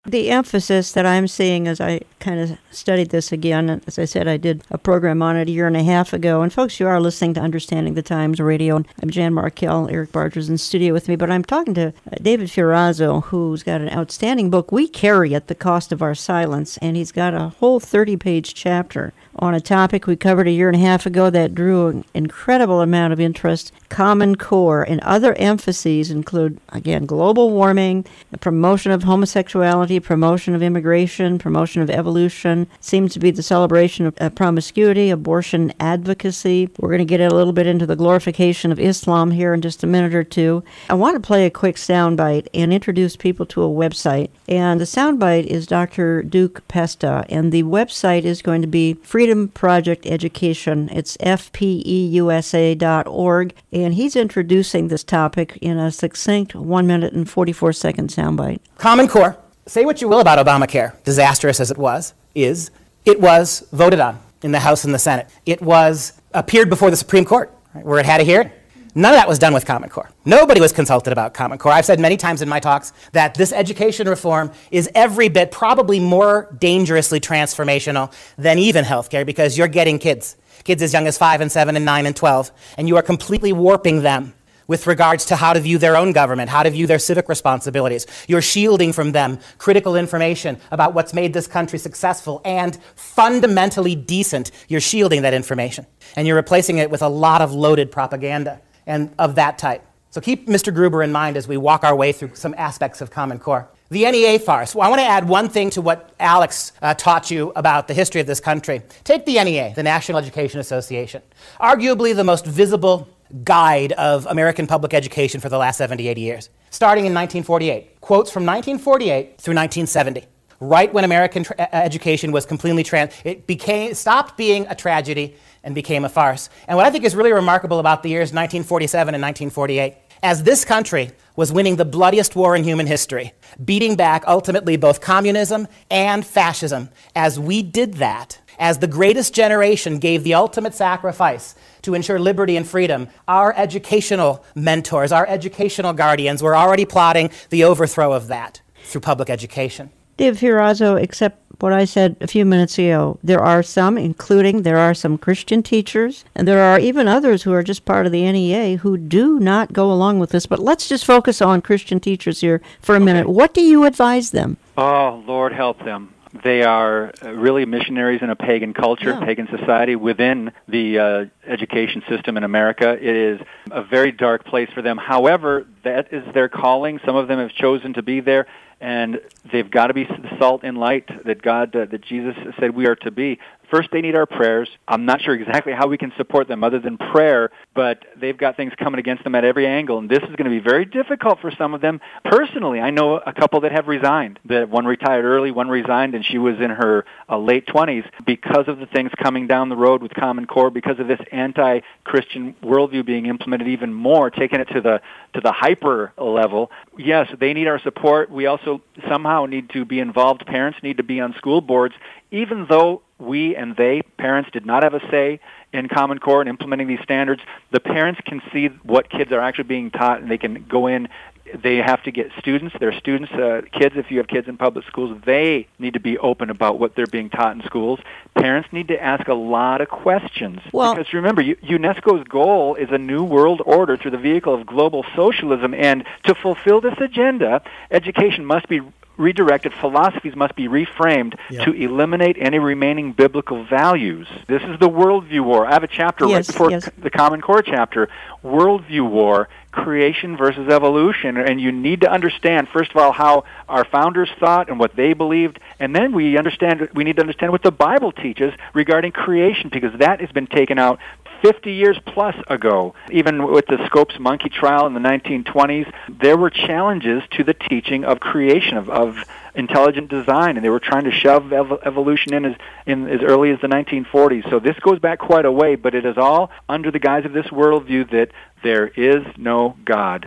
The emphasis that I'm seeing as I kind of studied this again, and as I said, I did a program on it a year and a half ago. And folks, you are listening to Understanding the Times Radio. And I'm Jan Markell. Eric Barger's in studio with me. But I'm talking to David Fiorazo, who's got an outstanding book, We Carry at the Cost of Our Silence. And he's got a whole 30-page chapter on a topic we covered a year and a half ago that drew an incredible amount of interest. Common Core and other emphases include, again, global warming, the promotion of homosexuality, promotion of immigration, promotion of evolution, seems to be the celebration of promiscuity, abortion advocacy. We're going to get a little bit into the glorification of Islam here in just a minute or two. I want to play a quick soundbite and introduce people to a website. And the soundbite is Dr. Duke Pesta, and the website is going to be Freedom Project Education. It's fpeusa.org, and he's introducing this topic in a succinct 1 minute and 44-second soundbite. Common Core. Say what you will about Obamacare, disastrous as it was, it was voted on in the House and the Senate. It appeared before the Supreme Court, right, where it had a hearing. None of that was done with Common Core. Nobody was consulted about Common Core. I've said many times in my talks that this education reform is every bit, probably more dangerously transformational than even healthcare, because you're getting kids as young as 5 and 7 and 9 and 12, and you are completely warping them with regards to how to view their own government, how to view their civic responsibilities. You're shielding from them critical information about what's made this country successful and fundamentally decent. You're shielding that information, and you're replacing it with a lot of loaded propaganda and of that type. So keep Mr. Gruber in mind as we walk our way through some aspects of Common Core. The NEA farce. Well, I want to add one thing to what Alex taught you about the history of this country. Take the NEA, the National Education Association, arguably the most visible guide of American public education for the last 70, 80 years, starting in 1948. Quotes from 1948 through 1970, right when American education was completely stopped being a tragedy and became a farce. And what I think is really remarkable about the years 1947 and 1948, as this country was winning the bloodiest war in human history, beating back ultimately both communism and fascism, as we did that, as the greatest generation gave the ultimate sacrifice to ensure liberty and freedom, our educational mentors, our educational guardians were already plotting the overthrow of that through public education. Dave Fiorazo, except what I said a few minutes ago, there are some Christian teachers, and there are even others who are just part of the NEA who do not go along with this. But let's just focus on Christian teachers here for a minute. What do you advise them? Oh, Lord help them. They are really missionaries in a pagan culture, pagan society within the education system in America. It is a very dark place for them. However, that is their calling. Some of them have chosen to be there, and they've got to be the salt and light that Jesus said we are to be. First, they need our prayers. I'm not sure exactly how we can support them other than prayer, but they've got things coming against them at every angle, and this is going to be very difficult for some of them. Personally, I know a couple that have resigned. One retired early, one resigned, and she was in her late 20s because of the things coming down the road with Common Core, because of this anti-Christian worldview being implemented even more, taking it to the hyper level. Yes, they need our support. We also somehow need to be involved. Parents need to be on school boards, even though parents did not have a say in Common Core and implementing these standards. The parents can see what kids are actually being taught, and they can go in. They have to get students. Kids, if you have kids in public schools, they need to be open about what they're being taught in schools. Parents need to ask a lot of questions. Because remember, UNESCO's goal is a new world order through the vehicle of global socialism, and to fulfill this agenda, education must be redirected, philosophies must be reframed to eliminate any remaining biblical values. This is the worldview war. I have a chapter right before the Common Core chapter, worldview war, creation versus evolution, and you need to understand, first of all, how our founders thought and what they believed, and then we need to understand what the Bible teaches regarding creation, because that has been taken out 50 years plus ago. Even with the Scopes monkey trial in the 1920s, there were challenges to the teaching of creation, of intelligent design, and they were trying to shove evolution in as early as the 1940s. So this goes back quite a way, but it is all under the guise of this worldview that there is no God.